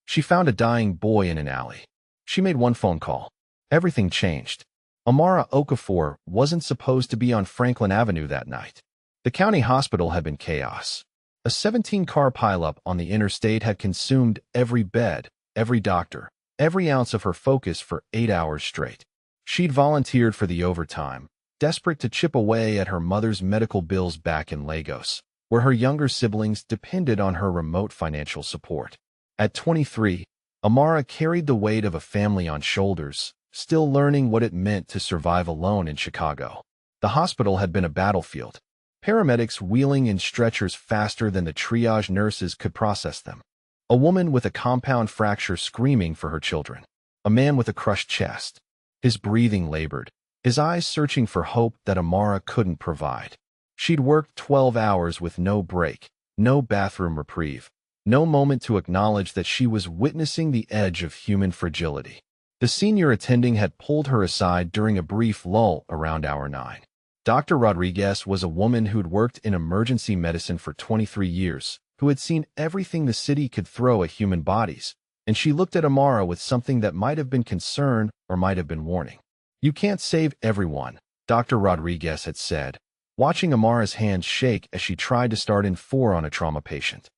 She found a dying boy in an alley. She made one phone call. Everything changed. Amara Okafor wasn't supposed to be on Franklin Avenue that night. The county hospital had been chaos. A 17-car pileup on the interstate had consumed every bed, every doctor, every ounce of her focus for 8 hours straight. She'd volunteered for the overtime, desperate to chip away at her mother's medical bills back in Lagos, where her younger siblings depended on her remote financial support. At 23, Amara carried the weight of a family on shoulders, still learning what it meant to survive alone in Chicago. The hospital had been a battlefield, paramedics wheeling in stretchers faster than the triage nurses could process them. A woman with a compound fracture screaming for her children. A man with a crushed chest. His breathing labored, his eyes searching for hope that Amara couldn't provide. She'd worked 12 hours with no break, no bathroom reprieve, no moment to acknowledge that she was witnessing the edge of human fragility. The senior attending had pulled her aside during a brief lull around hour 9. Dr. Rodriguez was a woman who'd worked in emergency medicine for 23 years, who had seen everything the city could throw at human bodies, and she looked at Amara with something that might have been concern or might have been warning. "You can't save everyone," Dr. Rodriguez had said, watching Amara's hands shake as she tried to start in 4 on a trauma patient.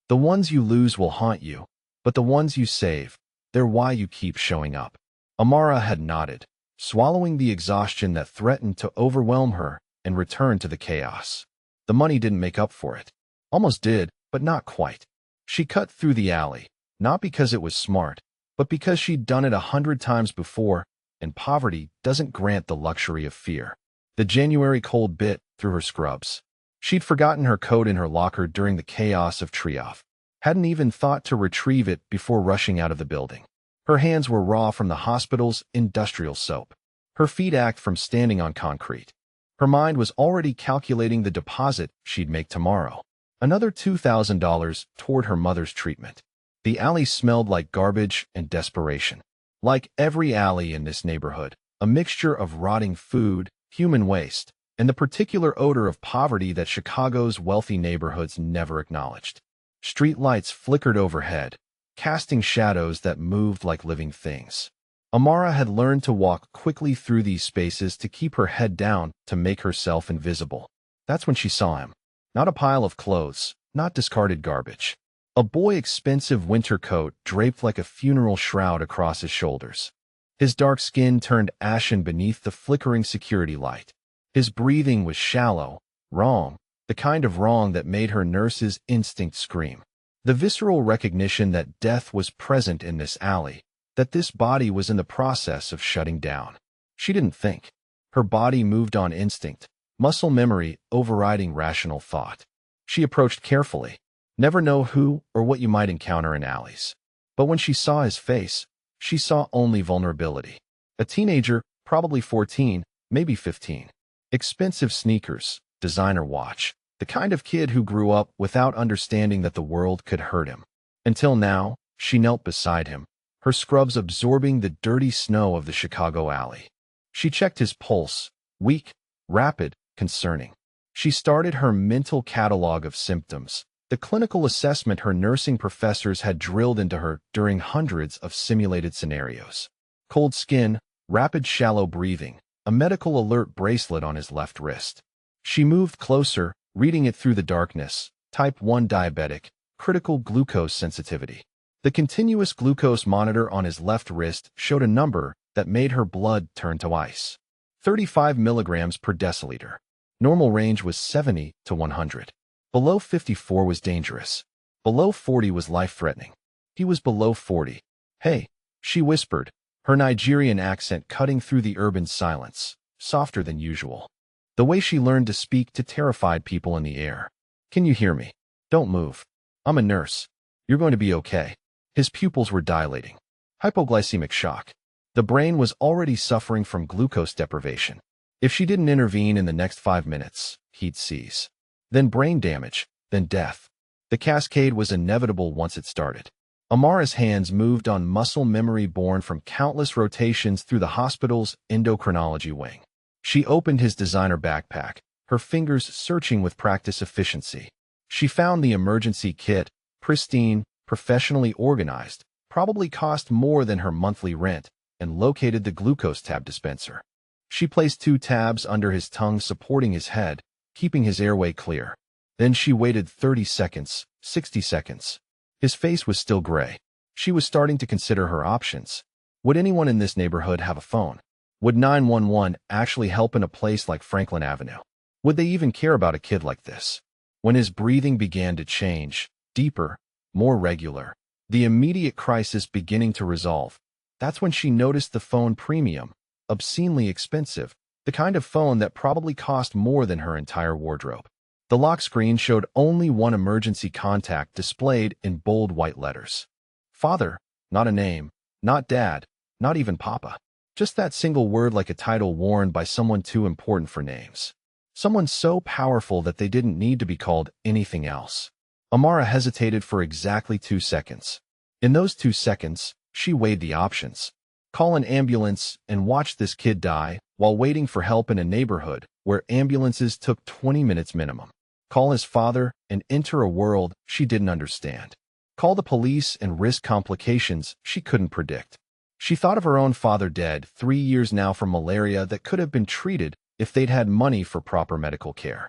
"The ones you lose will haunt you, but the ones you save, they're why you keep showing up." Amara had nodded, swallowing the exhaustion that threatened to overwhelm her, and returned to the chaos. The money didn't make up for it. Almost did, but not quite. She cut through the alley, not because it was smart, but because she'd done it 100 times before, and poverty doesn't grant the luxury of fear. The January cold bit through her scrubs. She'd forgotten her coat in her locker during the chaos of triage. Hadn't even thought to retrieve it before rushing out of the building. Her hands were raw from the hospital's industrial soap. Her feet ached from standing on concrete. Her mind was already calculating the deposit she'd make tomorrow. Another $2,000 toward her mother's treatment. The alley smelled like garbage and desperation. Like every alley in this neighborhood, a mixture of rotting food, human waste, and the particular odor of poverty that Chicago's wealthy neighborhoods never acknowledged. Street lights flickered overhead, casting shadows that moved like living things. Amara had learned to walk quickly through these spaces to keep her head down, to make herself invisible. That's when she saw him. Not a pile of clothes, not discarded garbage. A boy's expensive winter coat draped like a funeral shroud across his shoulders. His dark skin turned ashen beneath the flickering security light. His breathing was shallow, wrong, the kind of wrong that made her nurse's instinct scream. The visceral recognition that death was present in this alley, that this body was in the process of shutting down. She didn't think. Her body moved on instinct, muscle memory overriding rational thought. She approached carefully. Never know who or what you might encounter in alleys. But when she saw his face, she saw only vulnerability. A teenager, probably 14, maybe 15. Expensive sneakers, designer watch. The kind of kid who grew up without understanding that the world could hurt him. Until now, she knelt beside him, her scrubs absorbing the dirty snow of the Chicago alley. She checked his pulse, weak, rapid, concerning. She started her mental catalog of symptoms, the clinical assessment her nursing professors had drilled into her during hundreds of simulated scenarios. Cold skin, rapid shallow breathing, a medical alert bracelet on his left wrist. She moved closer, reading it through the darkness. Type 1 diabetic, critical glucose sensitivity. The continuous glucose monitor on his left wrist showed a number that made her blood turn to ice. 35 milligrams per deciliter. Normal range was 70 to 100. Below 54 was dangerous. Below 40 was life-threatening. He was below 40. "Hey," she whispered, her Nigerian accent cutting through the urban silence, softer than usual. The way she learned to speak to terrified people in the air. "Can you hear me? Don't move. I'm a nurse. You're going to be okay." His pupils were dilating. Hypoglycemic shock. The brain was already suffering from glucose deprivation. If she didn't intervene in the next 5 minutes, he'd seize. Then brain damage, then death. The cascade was inevitable once it started. Amara's hands moved on muscle memory born from countless rotations through the hospital's endocrinology wing. She opened his designer backpack, her fingers searching with practice efficiency. She found the emergency kit, pristine, professionally organized, probably cost more than her monthly rent, and located the glucose tab dispenser. She placed 2 tabs under his tongue, supporting his head, keeping his airway clear. Then she waited 30 seconds, 60 seconds. His face was still gray. She was starting to consider her options. Would anyone in this neighborhood have a phone? Would 911 actually help in a place like Franklin Avenue? Would they even care about a kid like this? When his breathing began to change, deeper, more regular, the immediate crisis beginning to resolve, that's when she noticed the phone premium, obscenely expensive, the kind of phone that probably cost more than her entire wardrobe. The lock screen showed only one emergency contact displayed in bold white letters. Father, not a name, not dad, not even papa. Just that single word, like a title worn by someone too important for names. Someone so powerful that they didn't need to be called anything else. Amara hesitated for exactly 2 seconds. In those 2 seconds, she weighed the options. Call an ambulance and watch this kid die while waiting for help in a neighborhood where ambulances took 20 minutes minimum. Call his father and enter a world she didn't understand. Call the police and risk complications she couldn't predict. She thought of her own father, dead 3 years now from malaria, that could have been treated if they'd had money for proper medical care.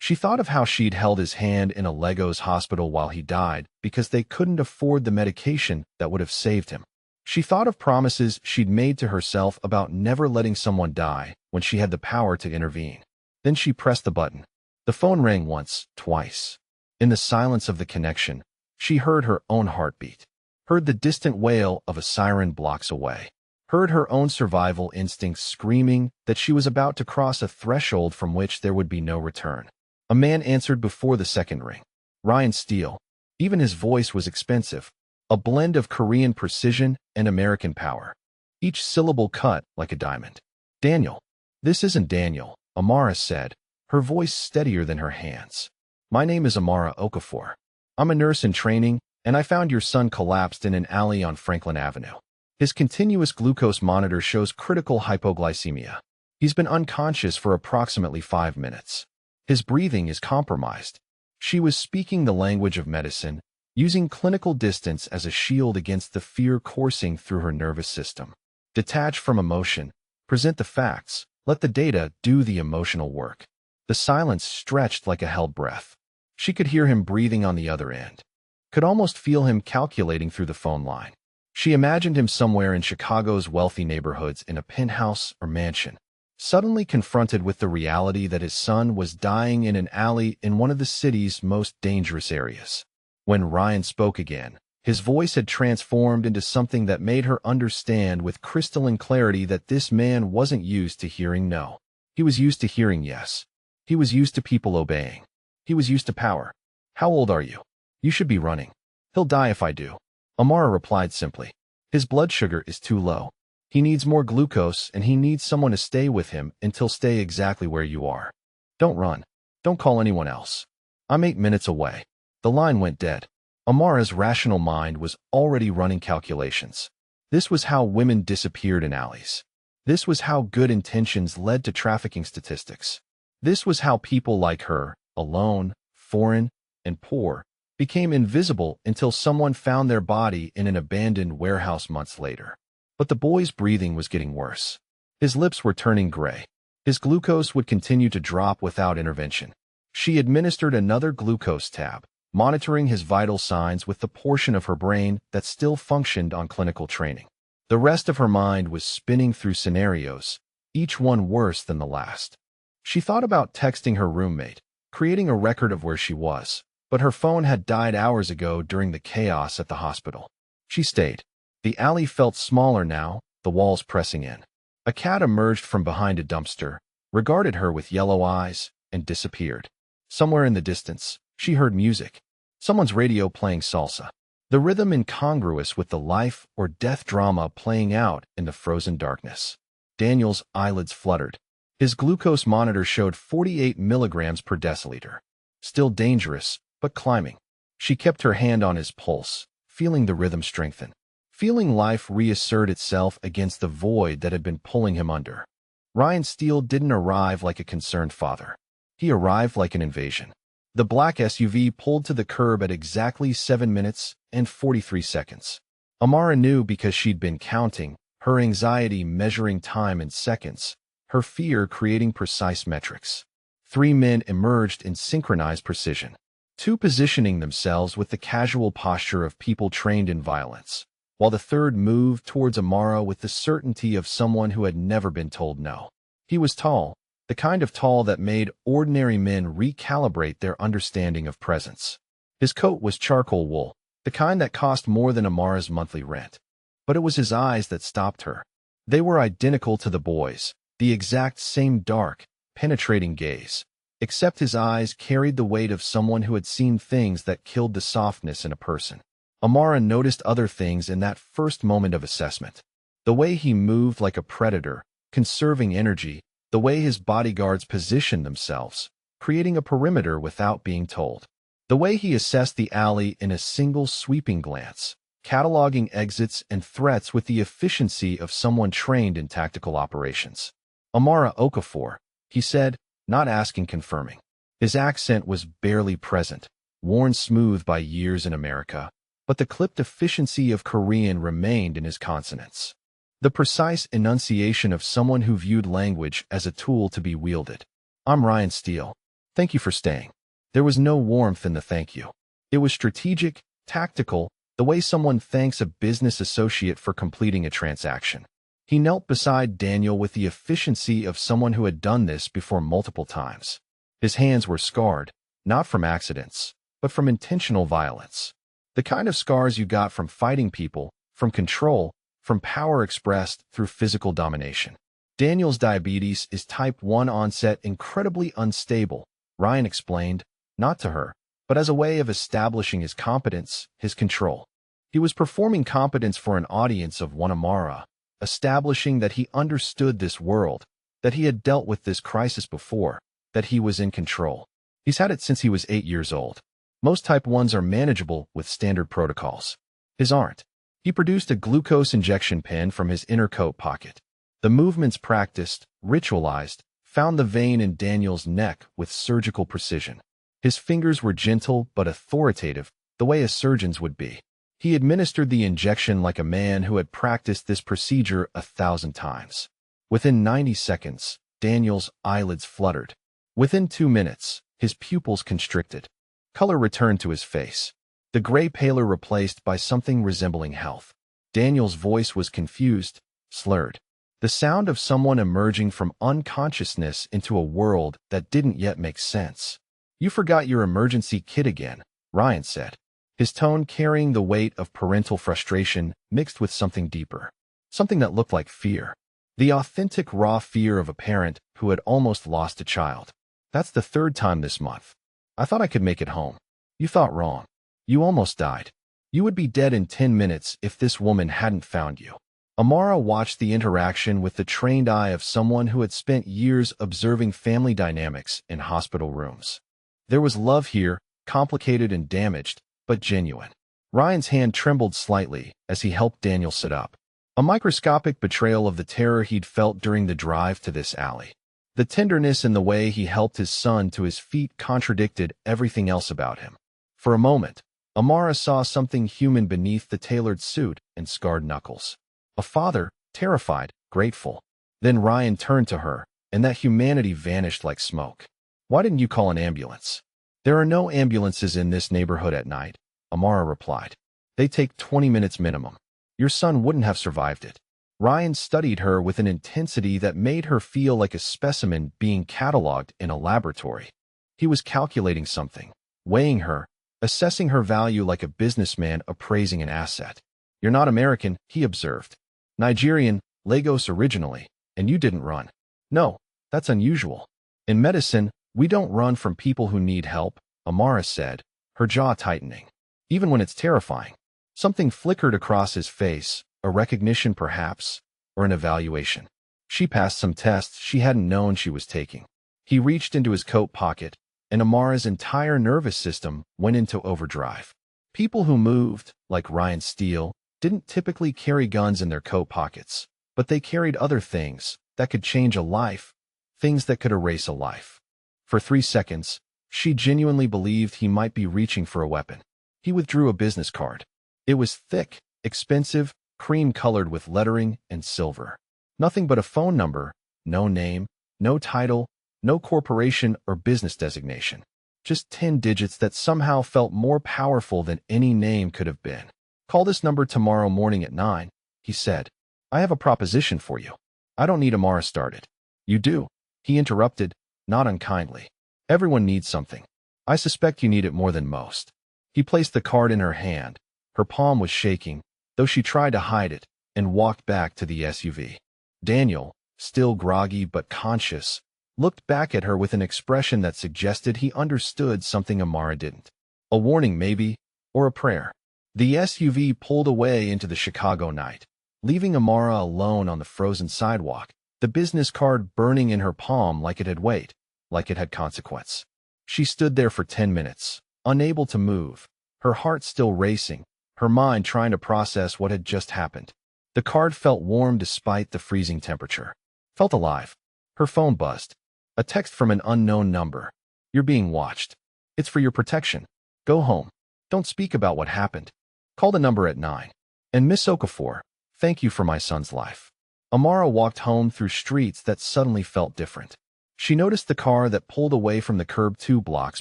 She thought of how she'd held his hand in a Legos hospital while he died because they couldn't afford the medication that would have saved him. She thought of promises she'd made to herself about never letting someone die when she had the power to intervene. Then she pressed the button. The phone rang once, twice. In the silence of the connection, she heard her own heartbeat, heard the distant wail of a siren blocks away, heard her own survival instincts screaming that she was about to cross a threshold from which there would be no return. A man answered before the second ring. Ryan Steele. Even his voice was expensive, a blend of Korean precision and American power. Each syllable cut like a diamond. Daniel. This isn't Daniel, Amara said, her voice steadier than her hands. My name is Amara Okafor. I'm a nurse in training, and I found your son collapsed in an alley on Franklin Avenue. His continuous glucose monitor shows critical hypoglycemia. He's been unconscious for approximately 5 minutes. His breathing is compromised. She was speaking the language of medicine, using clinical distance as a shield against the fear coursing through her nervous system. Detach from emotion, present the facts, let the data do the emotional work. The silence stretched like a held breath. She could hear him breathing on the other end, could almost feel him calculating through the phone line. She imagined him somewhere in Chicago's wealthy neighborhoods, in a penthouse or mansion, suddenly confronted with the reality that his son was dying in an alley in one of the city's most dangerous areas. When Ryan spoke again, his voice had transformed into something that made her understand with crystalline clarity that this man wasn't used to hearing no. He was used to hearing yes. He was used to people obeying. He was used to power. How old are you? You should be running. He'll die if I do. Amara replied simply. His blood sugar is too low. He needs more glucose, and he needs someone to stay with him until stay exactly where you are. Don't run. Don't call anyone else. I'm 8 minutes away. The line went dead. Amara's rational mind was already running calculations. This was how women disappeared in alleys. This was how good intentions led to trafficking statistics. This was how people like her, alone, foreign, and poor, became invisible until someone found their body in an abandoned warehouse months later. But the boy's breathing was getting worse. His lips were turning gray. His glucose would continue to drop without intervention. She administered another glucose tab, monitoring his vital signs with the portion of her brain that still functioned on clinical training. The rest of her mind was spinning through scenarios, each one worse than the last. She thought about texting her roommate, creating a record of where she was, but her phone had died hours ago during the chaos at the hospital. She stayed. The alley felt smaller now, the walls pressing in. A cat emerged from behind a dumpster, regarded her with yellow eyes, and disappeared. Somewhere in the distance, she heard music. Someone's radio playing salsa. The rhythm incongruous with the life or death drama playing out in the frozen darkness. Daniel's eyelids fluttered. His glucose monitor showed 48 milligrams per deciliter. Still dangerous, but climbing. She kept her hand on his pulse, feeling the rhythm strengthen, feeling life reassert itself against the void that had been pulling him under. Ryan Steele didn't arrive like a concerned father. He arrived like an invasion. The black SUV pulled to the curb at exactly 7 minutes and 43 seconds. Amara knew because she'd been counting, her anxiety measuring time in seconds, her fear creating precise metrics. 3 men emerged in synchronized precision, 2 positioning themselves with the casual posture of people trained in violence, while the third moved towards Amara with the certainty of someone who had never been told no. He was tall, the kind of tall that made ordinary men recalibrate their understanding of presence. His coat was charcoal wool, the kind that cost more than Amara's monthly rent. But it was his eyes that stopped her. They were identical to the boy's, the exact same dark, penetrating gaze, except his eyes carried the weight of someone who had seen things that killed the softness in a person. Amara noticed other things in that first moment of assessment. The way he moved like a predator, conserving energy, the way his bodyguards positioned themselves, creating a perimeter without being told. The way he assessed the alley in a single sweeping glance, cataloging exits and threats with the efficiency of someone trained in tactical operations. Amara Okafor, he said, not asking, confirming. His accent was barely present, worn smooth by years in America, but the clipped efficiency of Korean remained in his consonants. The precise enunciation of someone who viewed language as a tool to be wielded. I'm Ryan Steele. Thank you for staying. There was no warmth in the thank you. It was strategic, tactical, the way someone thanks a business associate for completing a transaction. He knelt beside Daniel with the efficiency of someone who had done this before multiple times. His hands were scarred, not from accidents, but from intentional violence. The kind of scars you got from fighting people, from control, from power expressed through physical domination. Daniel's diabetes is type 1 onset, incredibly unstable, Ryan explained, not to her, but as a way of establishing his competence, his control. He was performing competence for an audience of one Amara, establishing that he understood this world, that he had dealt with this crisis before, that he was in control. He's had it since he was 8 years old. Most type 1s are manageable with standard protocols. His aren't. He produced a glucose injection pen from his inner coat pocket. The movements practiced, ritualized, found the vein in Daniel's neck with surgical precision. His fingers were gentle but authoritative, the way a surgeon's would be. He administered the injection like a man who had practiced this procedure 1,000 times. Within 90 seconds, Daniel's eyelids fluttered. Within 2 minutes, his pupils constricted. Color returned to his face. The gray pallor replaced by something resembling health. Daniel's voice was confused, slurred. The sound of someone emerging from unconsciousness into a world that didn't yet make sense. You forgot your emergency kit again, Ryan said, his tone carrying the weight of parental frustration mixed with something deeper, something that looked like fear. The authentic raw fear of a parent who had almost lost a child. That's the 3rd time this month. I thought I could make it home. You thought wrong. You almost died. You would be dead in 10 minutes if this woman hadn't found you. Amara watched the interaction with the trained eye of someone who had spent years observing family dynamics in hospital rooms. There was love here, complicated and damaged, but genuine. Ryan's hand trembled slightly as he helped Daniel sit up. A microscopic betrayal of the terror he'd felt during the drive to this alley. The tenderness in the way he helped his son to his feet contradicted everything else about him. For a moment, Amara saw something human beneath the tailored suit and scarred knuckles. A father, terrified, grateful. Then Ryan turned to her, and that humanity vanished like smoke. Why didn't you call an ambulance? There are no ambulances in this neighborhood at night, Amara replied. They take 20 minutes minimum. Your son wouldn't have survived it. Ryan studied her with an intensity that made her feel like a specimen being cataloged in a laboratory. He was calculating something, weighing her, assessing her value like a businessman appraising an asset. You're not American, he observed. Nigerian, Lagos originally, and you didn't run. No, that's unusual. In medicine, we don't run from people who need help, Amara said, her jaw tightening. Even when it's terrifying. Something flickered across his face, a recognition perhaps, or an evaluation. She passed some tests she hadn't known she was taking. He reached into his coat pocket, and Amara's entire nervous system went into overdrive. People who moved, like Ryan Steele, didn't typically carry guns in their coat pockets, but they carried other things that could change a life, things that could erase a life. For 3 seconds, she genuinely believed he might be reaching for a weapon. He withdrew a business card. It was thick, Expensive, cream-colored with lettering and silver. Nothing but a phone number, no name, no title, no corporation or business designation. Just 10 digits that somehow felt more powerful than any name could have been. "Call this number tomorrow morning at 9, he said. "I have a proposition for you." "I don't need." Amara started. "You do," he interrupted, not unkindly. "Everyone needs something. I suspect you need it more than most." He placed the card in her hand. Her palm was shaking, though she tried to hide it, and walked back to the SUV. Daniel, still groggy but conscious, looked back at her with an expression that suggested he understood something Amara didn't. A warning maybe, or a prayer. The SUV pulled away into the Chicago night, leaving Amara alone on the frozen sidewalk, the business card burning in her palm like it had weight, like it had consequence. She stood there for 10 minutes, unable to move, her heart still racing, her mind trying to process what had just happened. The card felt warm despite the freezing temperature. Felt alive. Her phone buzzed. A text from an unknown number. "You're being watched. It's for your protection. Go home. Don't speak about what happened. Call the number at 9. And Miss Okafor, thank you for my son's life." Amara walked home through streets that suddenly felt different. She noticed the car that pulled away from the curb 2 blocks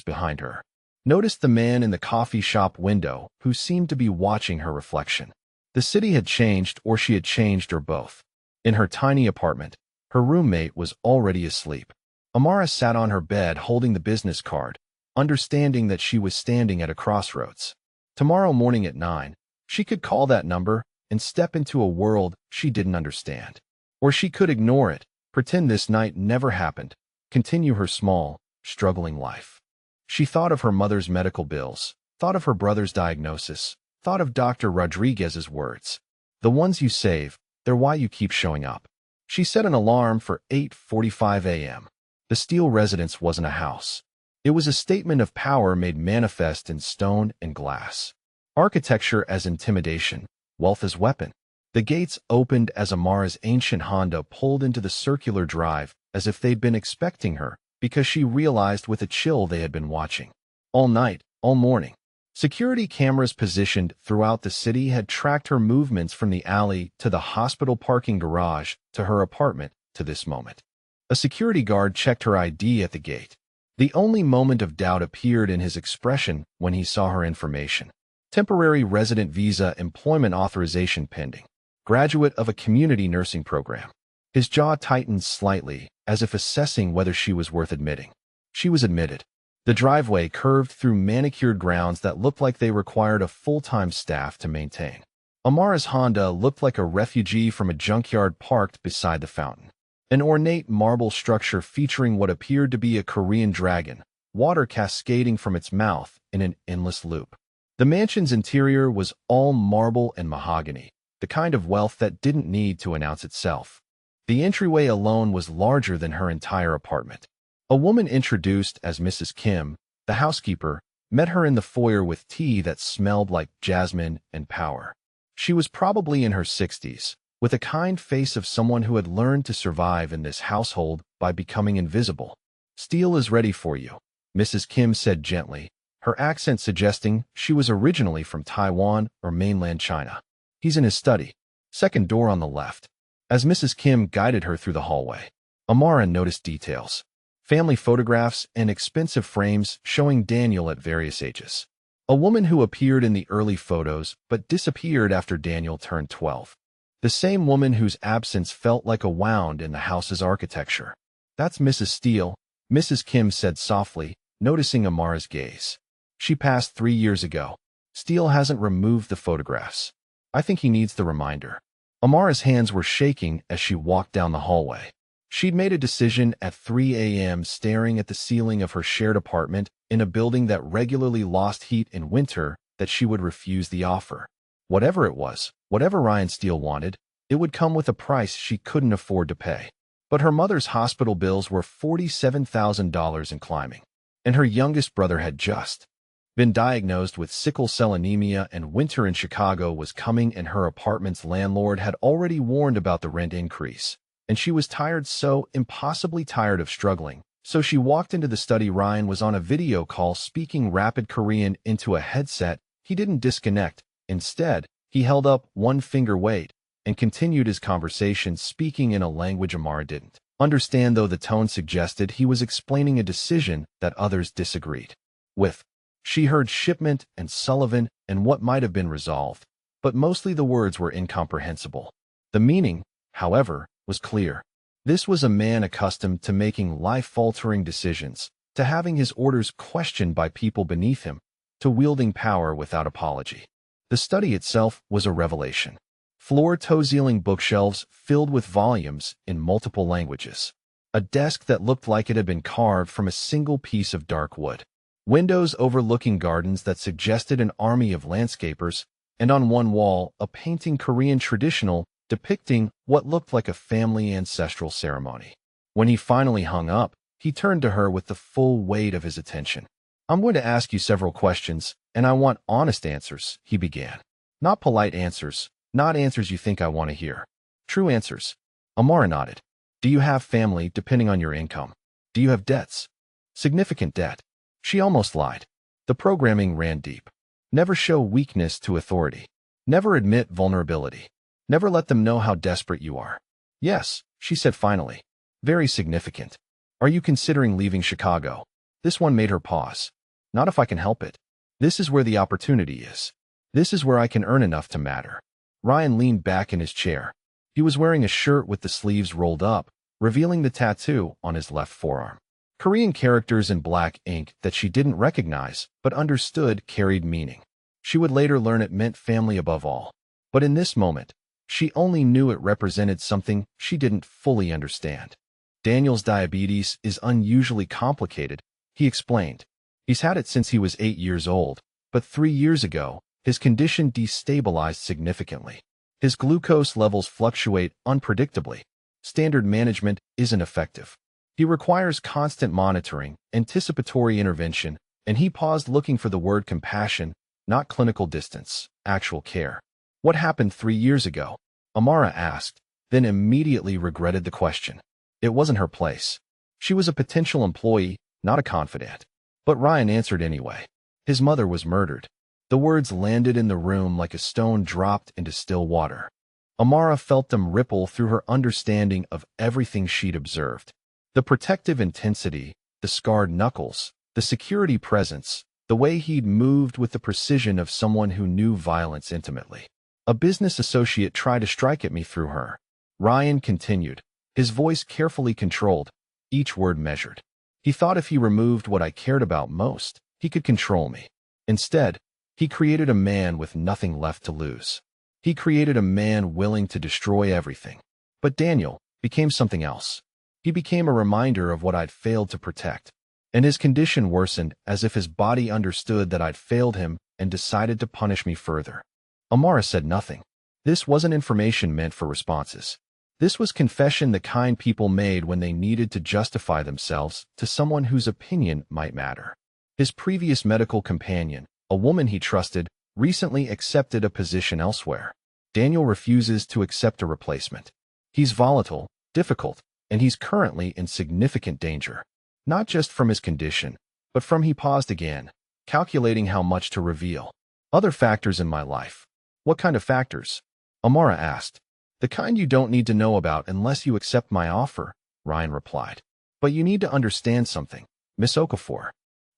behind her. Noticed the man in the coffee shop window who seemed to be watching her reflection. The city had changed, or she had changed, or both. In her tiny apartment, her roommate was already asleep. Amara sat on her bed holding the business card, understanding that she was standing at a crossroads. Tomorrow morning at 9, she could call that number and step into a world she didn't understand. Or she could ignore it, pretend this night never happened, continue her small, struggling life. She thought of her mother's medical bills, thought of her brother's diagnosis, thought of Dr. Rodriguez's words. "The ones you save, they're why you keep showing up." She set an alarm for 8:45 a.m. The Steele residence wasn't a house. It was a statement of power made manifest in stone and glass. Architecture as intimidation, wealth as weapon. The gates opened as Amara's ancient Honda pulled into the circular drive as if they'd been expecting her, because she realized with a chill they had been watching. All night, all morning. Security cameras positioned throughout the city had tracked her movements from the alley to the hospital parking garage to her apartment to this moment. A security guard checked her ID at the gate. The only moment of doubt appeared in his expression when he saw her information. Temporary resident visa, employment authorization pending. Graduate of a community nursing program. His jaw tightened slightly, as if assessing whether she was worth admitting. She was admitted. The driveway curved through manicured grounds that looked like they required a full-time staff to maintain. Amara's Honda looked like a refugee from a junkyard parked beside the fountain. An ornate marble structure featuring what appeared to be a Korean dragon, water cascading from its mouth in an endless loop. The mansion's interior was all marble and mahogany, the kind of wealth that didn't need to announce itself. The entryway alone was larger than her entire apartment. A woman introduced as Mrs. Kim, the housekeeper, met her in the foyer with tea that smelled like jasmine and power. She was probably in her 60s, with a kind face of someone who had learned to survive in this household by becoming invisible. "Steele is ready for you," Mrs. Kim said gently, her accent suggesting she was originally from Taiwan or mainland China. "He's in his study. Second door on the left." As Mrs. Kim guided her through the hallway, Amara noticed details. Family photographs and expensive frames showing Daniel at various ages. A woman who appeared in the early photos but disappeared after Daniel turned 12. The same woman whose absence felt like a wound in the house's architecture. "That's Mrs. Steele," Mrs. Kim said softly, noticing Amara's gaze. "She passed 3 years ago. Steele hasn't removed the photographs. I think he needs the reminder." Amara's hands were shaking as she walked down the hallway. She'd made a decision at 3 a.m. staring at the ceiling of her shared apartment in a building that regularly lost heat in winter that she would refuse the offer. Whatever it was, whatever Ryan Steele wanted, it would come with a price she couldn't afford to pay. But her mother's hospital bills were $47,000 and climbing. And her youngest brother had just been diagnosed with sickle cell anemia, and winter in Chicago was coming, and her apartment's landlord had already warned about the rent increase. And she was tired, so impossibly tired of struggling. So she walked into the study. Ryan was on a video call speaking rapid Korean into a headset. He didn't disconnect. Instead, He held up one finger wait and continued his conversation, speaking in a language Amara didn't understand, though the tone suggested he was explaining a decision that others disagreed with. She heard shipment and Sullivan and what might have been resolved, but mostly the words were incomprehensible. The meaning, however, was clear. This was a man accustomed to making life-altering decisions, to having his orders questioned by people beneath him, to wielding power without apology. The study itself was a revelation. Floor-to-ceiling bookshelves filled with volumes in multiple languages. A desk that looked like it had been carved from a single piece of dark wood. Windows overlooking gardens that suggested an army of landscapers, and on one wall, a painting Korean traditional depicting what looked like a family ancestral ceremony. When he finally hung up, he turned to her with the full weight of his attention. "I'm going to ask you several questions, and I want honest answers," he began. "Not polite answers, not answers you think I want to hear. True answers." Amara nodded. "Do you have family depending on your income? Do you have debts?" "Significant debt." She almost lied. The programming ran deep. Never show weakness to authority. Never admit vulnerability. Never let them know how desperate you are. "Yes," she said finally. "Very significant." "Are you considering leaving Chicago?" This one made her pause. "Not if I can help it. This is where the opportunity is. This is where I can earn enough to matter." Ryan leaned back in his chair. He was wearing a shirt with the sleeves rolled up, revealing the tattoo on his left forearm. Korean characters in black ink that she didn't recognize, but understood carried meaning. She would later learn it meant family above all. But in this moment, she only knew it represented something she didn't fully understand. "Daniel's diabetes is unusually complicated," he explained. "He's had it since he was 8 years old, but 3 years ago, his condition destabilized significantly. His glucose levels fluctuate unpredictably. Standard management isn't effective. He requires constant monitoring, anticipatory intervention," and he paused, looking for the word compassion, not clinical distance, actual care. "What happened 3 years ago?" Amara asked, then immediately regretted the question. It wasn't her place. She was a potential employee, not a confidant. But Ryan answered anyway. "His mother was murdered." The words landed in the room like a stone dropped into still water. Amara felt them ripple through her understanding of everything she'd observed. The protective intensity, the scarred knuckles, the security presence, the way he'd moved with the precision of someone who knew violence intimately. "A business associate tried to strike at me through her," Ryan continued, his voice carefully controlled, each word measured. "He thought if he removed what I cared about most, he could control me. Instead, he created a man with nothing left to lose. He created a man willing to destroy everything. But Daniel became something else. He became a reminder of what I'd failed to protect. And his condition worsened, as if his body understood that I'd failed him and decided to punish me further." Amara said nothing. This wasn't information meant for responses. This was confession, the kind people made when they needed to justify themselves to someone whose opinion might matter. His previous medical companion, a woman he trusted, recently accepted a position elsewhere. Daniel refuses to accept a replacement. He's volatile, difficult, and he's currently in significant danger. Not just from his condition, but from— he paused again, calculating how much to reveal. "Other factors in my life." "What kind of factors?" Amara asked. "The kind you don't need to know about unless you accept my offer," Ryan replied. "But you need to understand something, Miss Okafor.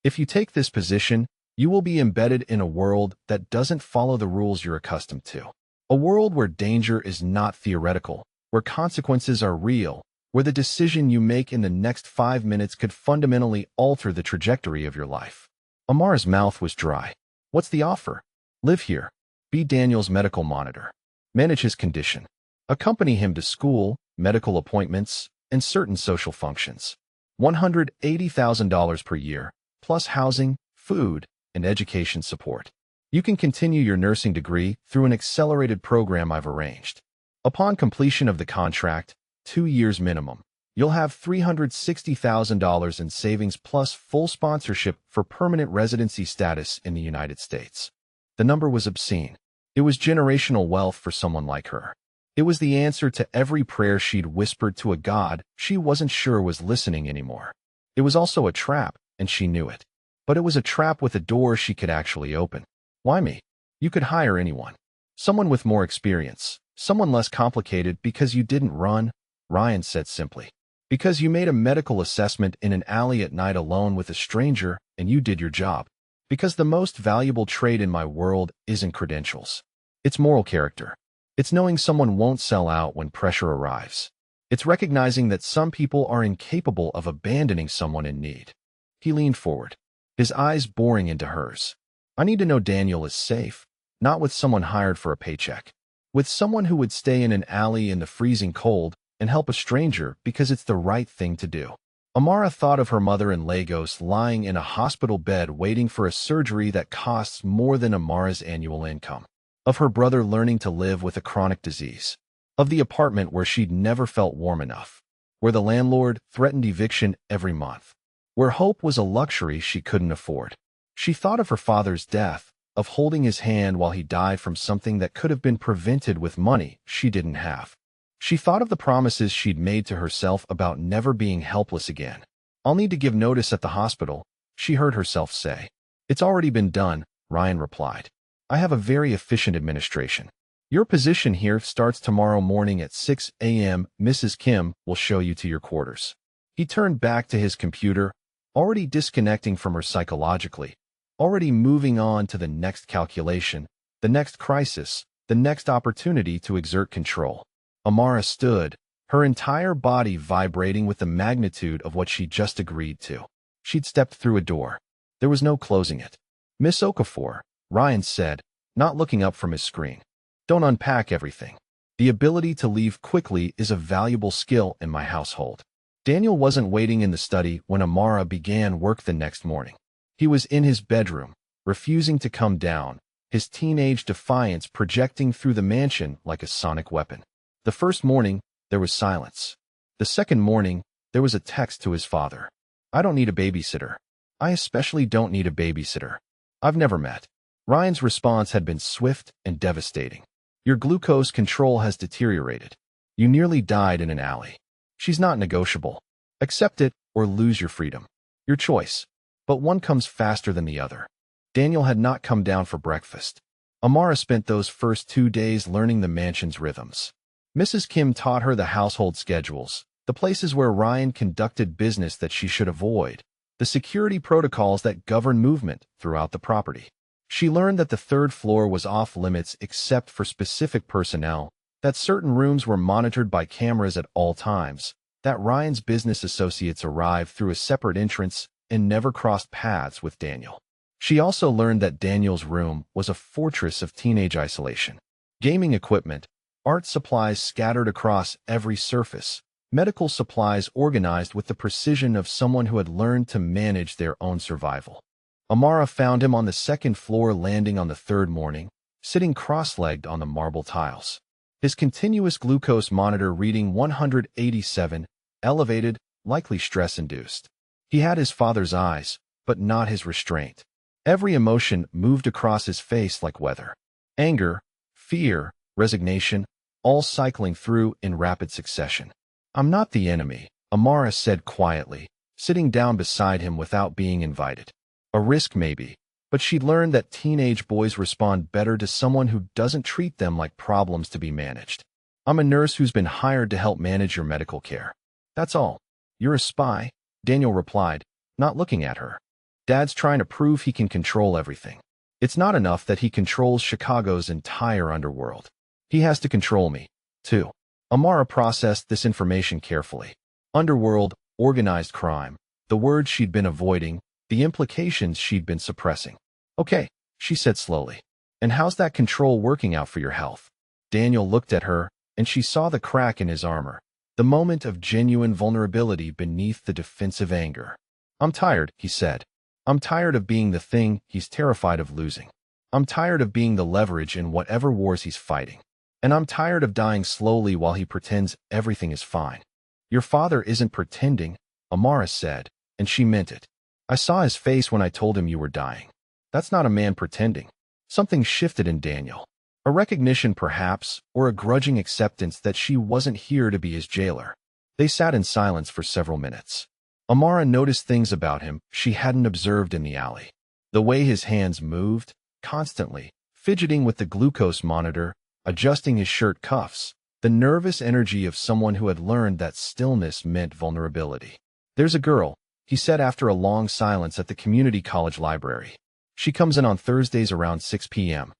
If you take this position, you will be embedded in a world that doesn't follow the rules you're accustomed to. A world where danger is not theoretical, where consequences are real, where the decision you make in the next 5 minutes could fundamentally alter the trajectory of your life." Amara's mouth was dry. "What's the offer?" "Live here. Be Daniel's medical monitor. Manage his condition. Accompany him to school, medical appointments, and certain social functions. $180,000 per year, plus housing, food, and education support. You can continue your nursing degree through an accelerated program I've arranged. Upon completion of the contract, 2 years minimum, you'll have $360,000 in savings plus full sponsorship for permanent residency status in the United States." The number was obscene. It was generational wealth for someone like her. It was the answer to every prayer she'd whispered to a God she wasn't sure was listening anymore. It was also a trap, and she knew it. But it was a trap with a door she could actually open. "Why me? You could hire anyone." Someone with more experience. Someone less complicated because you didn't run, Ryan said simply. Because you made a medical assessment in an alley at night alone with a stranger and you did your job. Because the most valuable trait in my world isn't credentials. It's moral character. It's knowing someone won't sell out when pressure arrives. It's recognizing that some people are incapable of abandoning someone in need. He leaned forward, his eyes boring into hers. I need to know Daniel is safe, not with someone hired for a paycheck. With someone who would stay in an alley in the freezing cold and help a stranger because it's the right thing to do. Amara thought of her mother in Lagos lying in a hospital bed waiting for a surgery that costs more than Amara's annual income. Of her brother learning to live with a chronic disease. Of the apartment where she'd never felt warm enough. Where the landlord threatened eviction every month. Where hope was a luxury she couldn't afford. She thought of her father's death, of holding his hand while he died from something that could have been prevented with money she didn't have. She thought of the promises she'd made to herself about never being helpless again. I'll need to give notice at the hospital, she heard herself say. It's already been done, Ryan replied. I have a very efficient administration. Your position here starts tomorrow morning at 6 a.m. Mrs. Kim will show you to your quarters. He turned back to his computer, already disconnecting from her psychologically, already moving on to the next calculation, the next crisis, the next opportunity to exert control. Amara stood, her entire body vibrating with the magnitude of what she just agreed to. She'd stepped through a door. There was no closing it. Miss Okafor, Ryan said, not looking up from his screen. Don't unpack everything. The ability to leave quickly is a valuable skill in my household. Daniel wasn't waiting in the study when Amara began work the next morning. He was in his bedroom, refusing to come down, his teenage defiance projecting through the mansion like a sonic weapon. The first morning, there was silence. The second morning, there was a text to his father. I don't need a babysitter. I especially don't need a babysitter. I've never met. Ryan's response had been swift and devastating. Your glucose control has deteriorated. You nearly died in an alley. She's not negotiable. Accept it or lose your freedom. Your choice. But one comes faster than the other. Daniel had not come down for breakfast. Amara spent those first 2 days learning the mansion's rhythms. Mrs. Kim taught her the household schedules, the places where Ryan conducted business that she should avoid, the security protocols that govern movement throughout the property. She learned that the third floor was off limits except for specific personnel, that certain rooms were monitored by cameras at all times, that Ryan's business associates arrived through a separate entrance and never crossed paths with Daniel. She also learned that Daniel's room was a fortress of teenage isolation. Gaming equipment, art supplies scattered across every surface, medical supplies organized with the precision of someone who had learned to manage their own survival. Amara found him on the second floor landing on the third morning, sitting cross-legged on the marble tiles. His continuous glucose monitor reading 187, elevated, likely stress-induced. He had his father's eyes, but not his restraint. Every emotion moved across his face like weather. Anger, fear, resignation, all cycling through in rapid succession. I'm not the enemy, Amara said quietly, sitting down beside him without being invited. A risk maybe, but she'd learned that teenage boys respond better to someone who doesn't treat them like problems to be managed. I'm a nurse who's been hired to help manage your medical care. That's all. You're a spy, Daniel replied, not looking at her. Dad's trying to prove he can control everything. It's not enough that he controls Chicago's entire underworld. He has to control me, too. Amara processed this information carefully. Underworld, organized crime, the words she'd been avoiding, the implications she'd been suppressing. Okay, she said slowly. And how's that control working out for your health? Daniel looked at her, and she saw the crack in his armor, the moment of genuine vulnerability beneath the defensive anger. I'm tired, he said. I'm tired of being the thing he's terrified of losing. I'm tired of being the leverage in whatever wars he's fighting. And I'm tired of dying slowly while he pretends everything is fine. Your father isn't pretending, Amara said, and she meant it. I saw his face when I told him you were dying. That's not a man pretending. Something shifted in Daniel. A recognition perhaps, or a grudging acceptance that she wasn't here to be his jailer. They sat in silence for several minutes. Amara noticed things about him she hadn't observed in the alley. The way his hands moved, constantly, fidgeting with the glucose monitor, adjusting his shirt cuffs, the nervous energy of someone who had learned that stillness meant vulnerability. "There's a girl," he said after a long silence at the community college library. "She comes in on Thursdays around 6 p.m.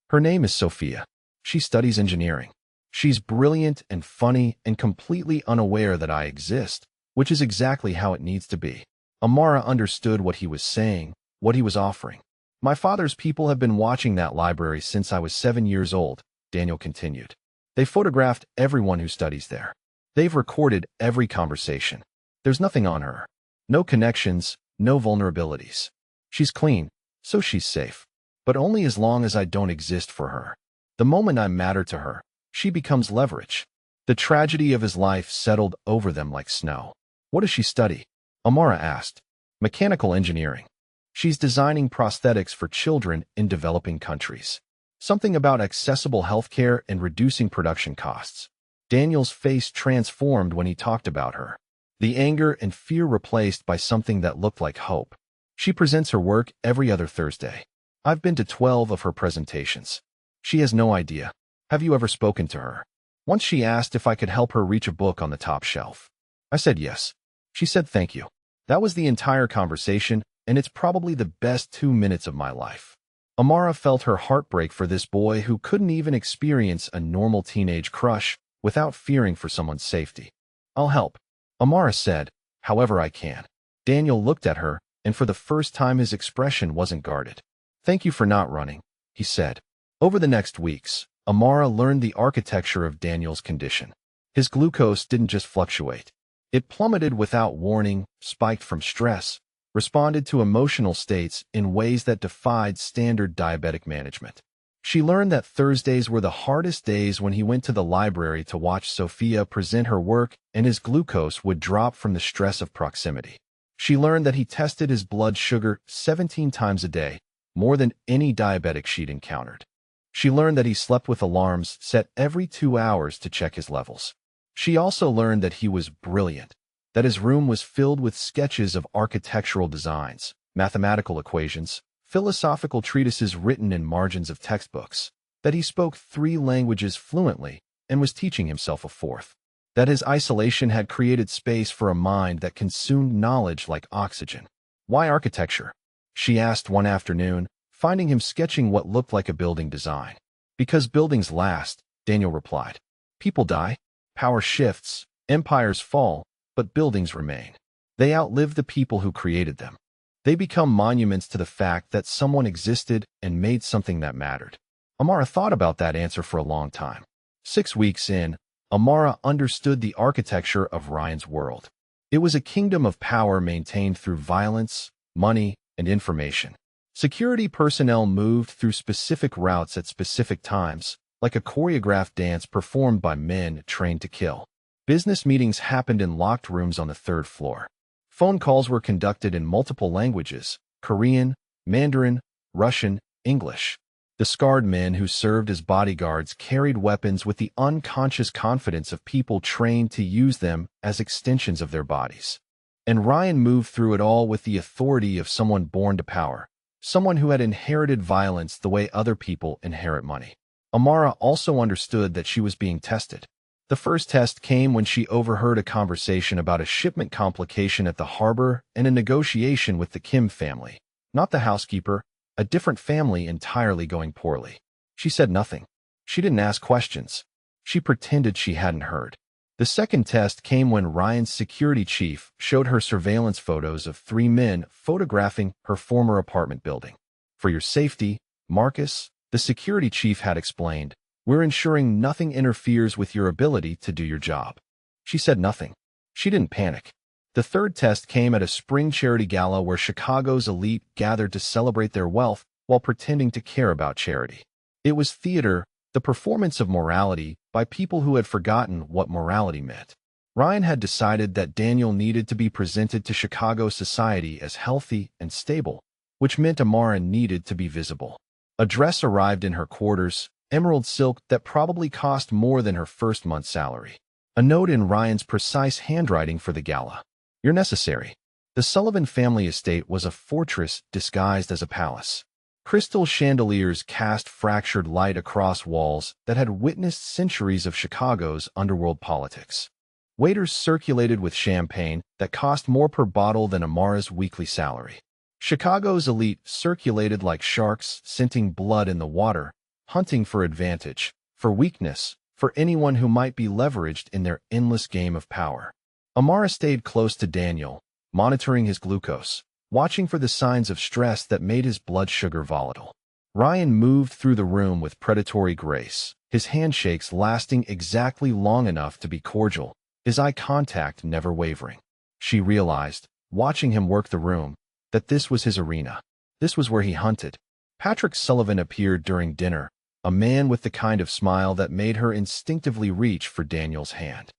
Her name is Sophia. She studies engineering. She's brilliant and funny and completely unaware that I exist, which is exactly how it needs to be." Amara understood what he was saying, what he was offering. "My father's people have been watching that library since I was 7 years old," Daniel continued. "They photographed everyone who studies there. They've recorded every conversation. There's nothing on her. No connections, no vulnerabilities. She's clean, so she's safe. But only as long as I don't exist for her. The moment I matter to her, she becomes leverage." The tragedy of his life settled over them like snow. "What does she study?" Amara asked. "Mechanical engineering. She's designing prosthetics for children in developing countries. Something about accessible healthcare and reducing production costs." Daniel's face transformed when he talked about her. The anger and fear replaced by something that looked like hope. "She presents her work every other Thursday. I've been to 12 of her presentations. She has no idea. Have you ever spoken to her? Once she asked if I could help her reach a book on the top shelf. I said yes. She said thank you. That was the entire conversation, and it's probably the best 2 minutes of my life." Amara felt her heart break for this boy who couldn't even experience a normal teenage crush without fearing for someone's safety. "I'll help," Amara said, "however I can." Daniel looked at her, and for the first time his expression wasn't guarded. "Thank you for not running," he said. Over the next weeks, Amara learned the architecture of Daniel's condition. His glucose didn't just fluctuate. It plummeted without warning, spiked from stress, responded to emotional states in ways that defied standard diabetic management. She learned that Thursdays were the hardest days when he went to the library to watch Sophia present her work and his glucose would drop from the stress of proximity. She learned that he tested his blood sugar 17 times a day, more than any diabetic she'd encountered. She learned that he slept with alarms set every 2 hours to check his levels. She also learned that he was brilliant, that his room was filled with sketches of architectural designs, mathematical equations, philosophical treatises written in margins of textbooks, that he spoke 3 languages fluently and was teaching himself a 4th, that his isolation had created space for a mind that consumed knowledge like oxygen. "Why architecture?" she asked one afternoon, finding him sketching what looked like a building design. "Because buildings last," Daniel replied. "People die, power shifts, empires fall, but buildings remain. They outlive the people who created them. They become monuments to the fact that someone existed and made something that mattered." Amara thought about that answer for a long time. 6 weeks in, Amara understood the architecture of Ryan's world. It was a kingdom of power maintained through violence, money, and information. Security personnel moved through specific routes at specific times, like a choreographed dance performed by men trained to kill. Business meetings happened in locked rooms on the 3rd floor. Phone calls were conducted in multiple languages: Korean, Mandarin, Russian, English. The scarred men who served as bodyguards carried weapons with the unconscious confidence of people trained to use them as extensions of their bodies. And Ryan moved through it all with the authority of someone born to power, someone who had inherited violence the way other people inherit money. Amara also understood that she was being tested. The first test came when she overheard a conversation about a shipment complication at the harbor and a negotiation with the Kim family, not the housekeeper, a different family entirely going poorly. She said nothing. She didn't ask questions. She pretended she hadn't heard. The second test came when Ryan's security chief showed her surveillance photos of 3 men photographing her former apartment building. "For your safety, Marcus," the security chief had explained, "we're ensuring nothing interferes with your ability to do your job." She said nothing. She didn't panic. The third test came at a spring charity gala where Chicago's elite gathered to celebrate their wealth while pretending to care about charity. It was theater, the performance of morality by people who had forgotten what morality meant. Ryan had decided that Daniel needed to be presented to Chicago society as healthy and stable, which meant Amara needed to be visible. A dress arrived in her quarters, emerald silk that probably cost more than her first month's salary. A note in Ryan's precise handwriting for the gala. "You're necessary." The Sullivan family estate was a fortress disguised as a palace. Crystal chandeliers cast fractured light across walls that had witnessed centuries of Chicago's underworld politics. Waiters circulated with champagne that cost more per bottle than Amara's weekly salary. Chicago's elite circulated like sharks, scenting blood in the water, hunting for advantage, for weakness, for anyone who might be leveraged in their endless game of power. Amara stayed close to Daniel, monitoring his glucose, watching for the signs of stress that made his blood sugar volatile. Ryan moved through the room with predatory grace, his handshakes lasting exactly long enough to be cordial, his eye contact never wavering. She realized, watching him work the room, that this was his arena. This was where he hunted. Patrick Sullivan appeared during dinner, a man with the kind of smile that made her instinctively reach for Daniel's hand.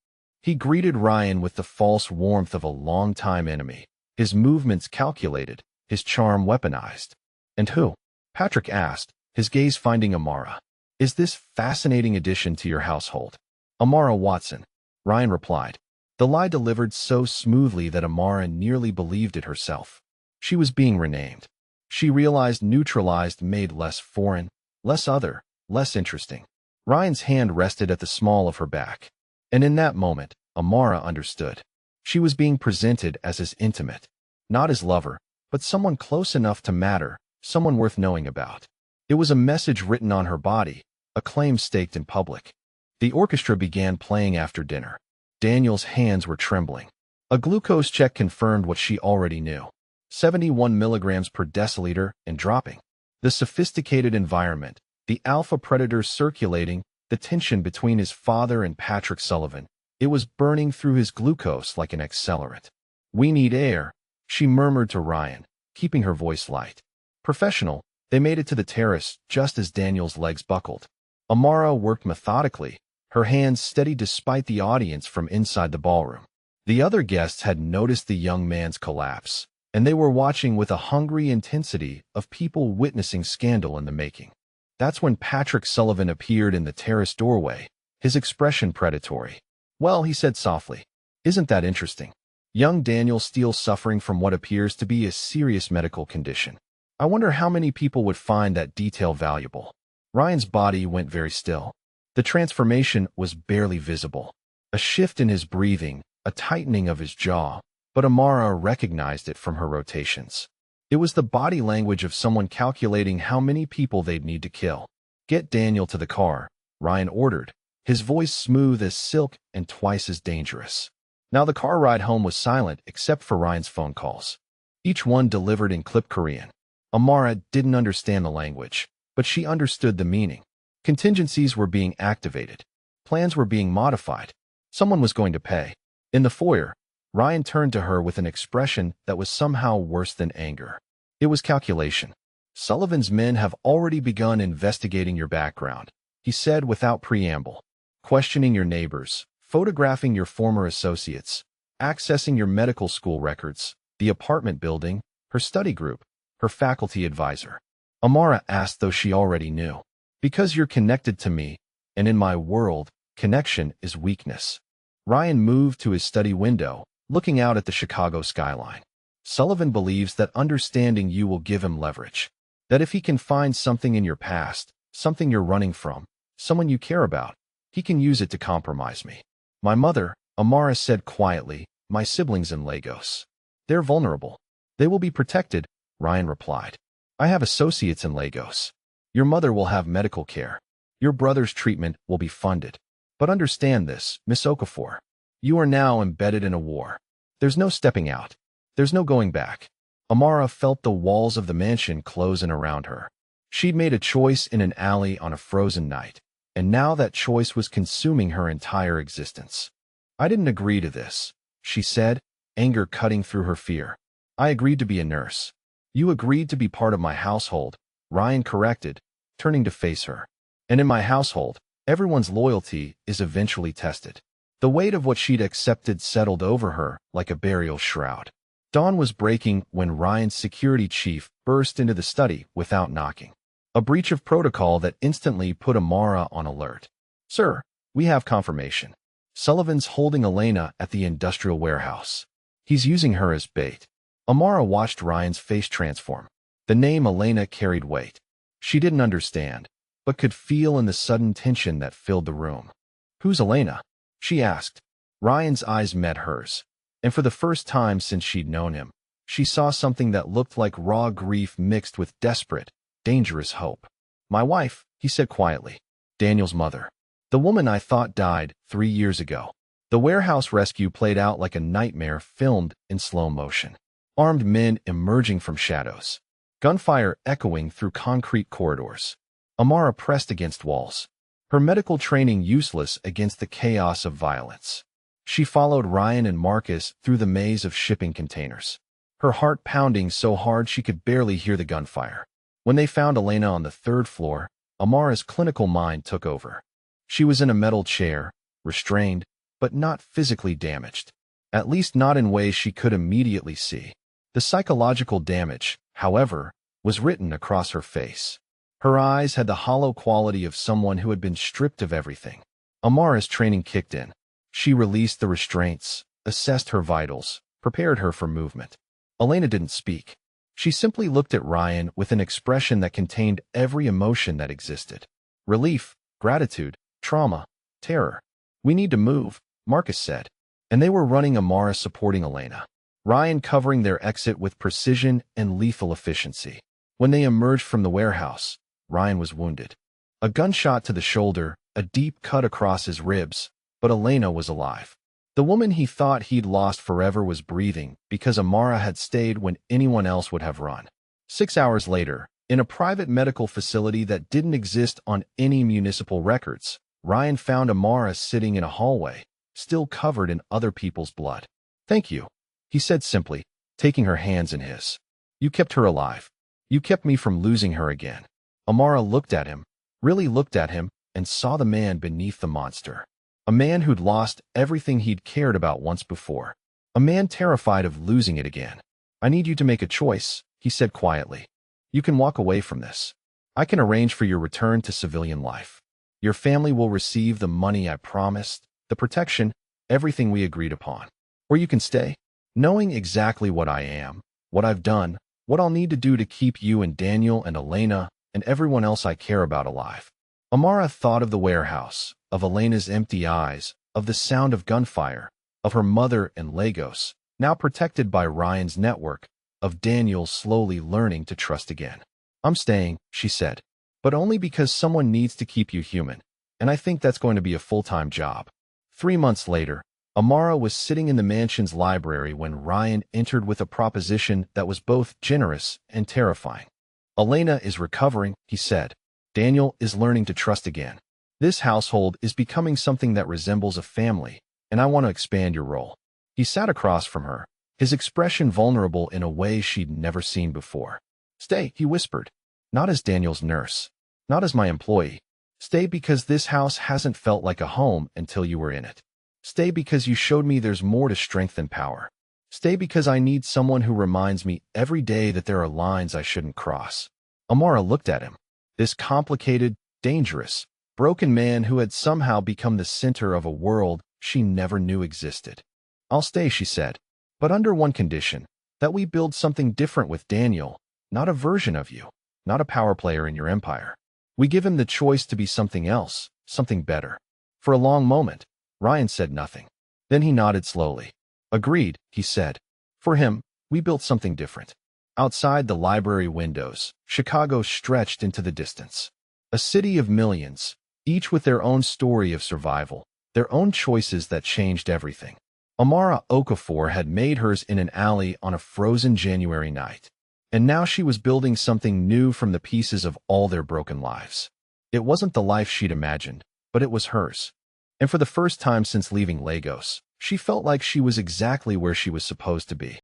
He greeted Ryan with the false warmth of a longtime enemy, his movements calculated, his charm weaponized. "And who?" Patrick asked, his gaze finding Amara. "Is this fascinating addition to your household?" "Amara Watson," Ryan replied, the lie delivered so smoothly that Amara nearly believed it herself. She was being renamed. She realized neutralized made less foreign, less other, less interesting. Ryan's hand rested at the small of her back. And in that moment, Amara understood. She was being presented as his intimate, not his lover, but someone close enough to matter, someone worth knowing about. It was a message written on her body, a claim staked in public. The orchestra began playing after dinner. Daniel's hands were trembling. A glucose check confirmed what she already knew. 71 milligrams per deciliter and dropping. The sophisticated environment, the alpha predators circulating, the tension between his father and Patrick Sullivan. It was burning through his glucose like an accelerant. "We need air," she murmured to Ryan, keeping her voice light. Professional, they made it to the terrace just as Daniel's legs buckled. Amara worked methodically, her hands steady despite the audience from inside the ballroom. The other guests had noticed the young man's collapse, and they were watching with a hungry intensity of people witnessing scandal in the making. That's when Patrick Sullivan appeared in the terrace doorway, his expression predatory. "Well," he said softly, "isn't that interesting? Young Daniel Steele suffering from what appears to be a serious medical condition. I wonder how many people would find that detail valuable." Ryan's body went very still. The transformation was barely visible. A shift in his breathing, a tightening of his jaw, but Amara recognized it from her rotations. It was the body language of someone calculating how many people they'd need to kill. "Get Daniel to the car," Ryan ordered, his voice smooth as silk and twice as dangerous. Now the car ride home was silent except for Ryan's phone calls. Each one delivered in clipped Korean. Amara didn't understand the language, but she understood the meaning. Contingencies were being activated. Plans were being modified. Someone was going to pay. In the foyer, Ryan turned to her with an expression that was somehow worse than anger. It was calculation. "Sullivan's men have already begun investigating your background," he said without preamble. "Questioning your neighbors, photographing your former associates, accessing your medical school records, the apartment building, her study group, her faculty advisor." Amara asked though she already knew. "Because you're connected to me, and in my world, connection is weakness." Ryan moved to his study window, looking out at the Chicago skyline. "Sullivan believes that understanding you will give him leverage. That if he can find something in your past, something you're running from, someone you care about, he can use it to compromise me. My mother," Amara said quietly, "my siblings in Lagos. They're vulnerable. They will be protected," Ryan replied. "I have associates in Lagos. Your mother will have medical care. Your brother's treatment will be funded. But understand this, Miss Okafor. You are now embedded in a war. There's no stepping out. There's no going back." Amara felt the walls of the mansion close in around her. She'd made a choice in an alley on a frozen night, and now that choice was consuming her entire existence. "I didn't agree to this," she said, anger cutting through her fear. "I agreed to be a nurse." "You agreed to be part of my household," Ryan corrected, turning to face her. "And in my household, everyone's loyalty is eventually tested." The weight of what she'd accepted settled over her like a burial shroud. Dawn was breaking when Ryan's security chief burst into the study without knocking. A breach of protocol that instantly put Amara on alert. "Sir, we have confirmation. Sullivan's holding Elena at the industrial warehouse. He's using her as bait." Amara watched Ryan's face transform. The name Elena carried weight. She didn't understand, but could feel in the sudden tension that filled the room. "Who's Elena?" she asked. Ryan's eyes met hers, and for the first time since she'd known him, she saw something that looked like raw grief mixed with desperate, dangerous hope. "My wife," he said quietly. "Daniel's mother. The woman I thought died 3 years ago." The warehouse rescue played out like a nightmare filmed in slow motion. Armed men emerging from shadows. Gunfire echoing through concrete corridors. Amara pressed against walls. Her medical training useless against the chaos of violence. She followed Ryan and Marcus through the maze of shipping containers. Her heart pounding so hard she could barely hear the gunfire. When they found Elena on the 3rd floor, Amara's clinical mind took over. She was in a metal chair, restrained, but not physically damaged. At least not in ways she could immediately see. The psychological damage, however, was written across her face. Her eyes had the hollow quality of someone who had been stripped of everything. Amara's training kicked in. She released the restraints, assessed her vitals, prepared her for movement. Elena didn't speak. She simply looked at Ryan with an expression that contained every emotion that existed. Relief, gratitude, trauma, terror. "We need to move," Marcus said. And they were running, Amara supporting Elena. Ryan covering their exit with precision and lethal efficiency. When they emerged from the warehouse, Ryan was wounded. A gunshot to the shoulder, a deep cut across his ribs, but Elena was alive. The woman he thought he'd lost forever was breathing because Amara had stayed when anyone else would have run. 6 hours later, in a private medical facility that didn't exist on any municipal records, Ryan found Amara sitting in a hallway, still covered in other people's blood. "Thank you," he said simply, taking her hands in his. "You kept her alive. You kept me from losing her again." Amara looked at him, really looked at him, and saw the man beneath the monster. A man who'd lost everything he'd cared about once before. A man terrified of losing it again. "I need you to make a choice," he said quietly. "You can walk away from this. I can arrange for your return to civilian life. Your family will receive the money I promised, the protection, everything we agreed upon. Or you can stay, knowing exactly what I am, what I've done, what I'll need to do to keep you and Daniel and Elena and everyone else I care about alive." Amara thought of the warehouse, of Elena's empty eyes, of the sound of gunfire, of her mother in Lagos, now protected by Ryan's network, of Daniel slowly learning to trust again. "I'm staying," she said, "but only because someone needs to keep you human, and I think that's going to be a full-time job." 3 months later, Amara was sitting in the mansion's library when Ryan entered with a proposition that was both generous and terrifying. "Elena is recovering," he said. "Daniel is learning to trust again. This household is becoming something that resembles a family, and I want to expand your role." He sat across from her, his expression vulnerable in a way she'd never seen before. "Stay," he whispered. "Not as Daniel's nurse. Not as my employee. Stay because this house hasn't felt like a home until you were in it. Stay because you showed me there's more to strength than power. Stay because I need someone who reminds me every day that there are lines I shouldn't cross." Amara looked at him. This complicated, dangerous, broken man who had somehow become the center of a world she never knew existed. "I'll stay," she said, "but under one condition, that we build something different with Daniel, not a version of you, not a power player in your empire. We give him the choice to be something else, something better." For a long moment, Ryan said nothing. Then he nodded slowly. "Agreed," he said. For him, we built something different. Outside the library windows, Chicago stretched into the distance. A city of millions, each with their own story of survival, their own choices that changed everything. Amara Okafor had made hers in an alley on a frozen January night, and now she was building something new from the pieces of all their broken lives. It wasn't the life she'd imagined, but it was hers. And for the first time since leaving Lagos, she felt like she was exactly where she was supposed to be.